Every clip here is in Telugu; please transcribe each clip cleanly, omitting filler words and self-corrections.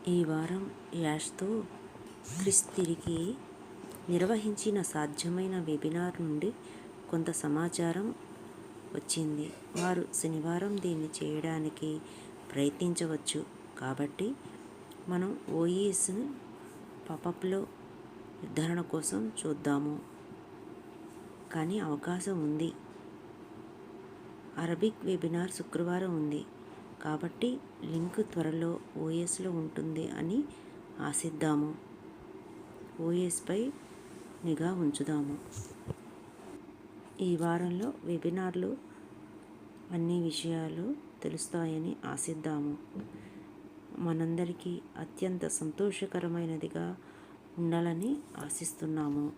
ఈ వారం యాష్తో క్రిస్ తిరిగి నిర్వహించిన సాధ్యమైన వెబినార్ నుండి కొంత సమాచారం వచ్చింది. వారు శనివారం దీన్ని చేయడానికి ప్రయత్నించవచ్చు. కాబట్టి మనం ఓఈఎస్ని పాపప్లో నిర్ధారణ కోసం చూద్దాము. కానీ అవకాశం ఉంది. అరబిక్ వెబినార్ శుక్రవారం ఉంది. కాబట్టి లింక్ త్వరలో ఓఎస్లో ఉంటుంది అని ఆశిద్దాము. ఓఎస్పై నిఘా ఉంచుదాము. ఈ వారంలో వెబినార్లు అన్ని విషయాలు తెలుస్తాయని ఆశిద్దాము. మనందరికీ అత్యంత సంతోషకరమైనదిగా ఉండాలని ఆశిస్తున్నాము.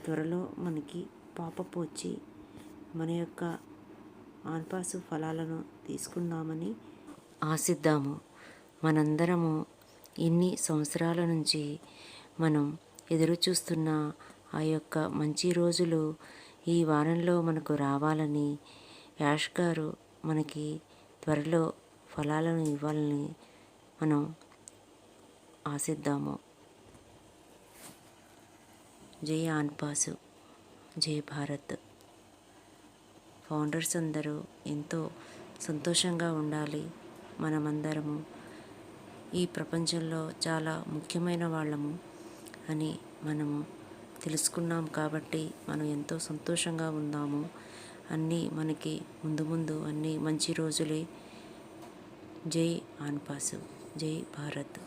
త్వరలో మనకి పాపప్ వచ్చి మన యొక్క ఆన్పాసు ఫలాలను తీసుకుందామని ఆశిద్దాము. మనందరము ఎన్ని సంవత్సరాల నుంచి మనం ఎదురు చూస్తున్న ఆ యొక్క మంచి రోజులు ఈ వారంలో మనకు రావాలని యాష్ గారు మనకి త్వరలో ఫలాలను ఇవ్వాలని మనం ఆశిద్దాము. జై ఆన్పాసు, జై భారత్. ఫౌండర్స్ అందరూ ఎంతో సంతోషంగా ఉండాలి. మనమందరము ఈ ప్రపంచంలో చాలా ముఖ్యమైన వాళ్ళము అని మనము తెలుసుకున్నాం. కాబట్టి మనం ఎంతో సంతోషంగా ఉందాము. అన్నీ మనకి ముందు అన్నీ మంచి రోజులే. జై ఆన్పాసు, జై భారత్.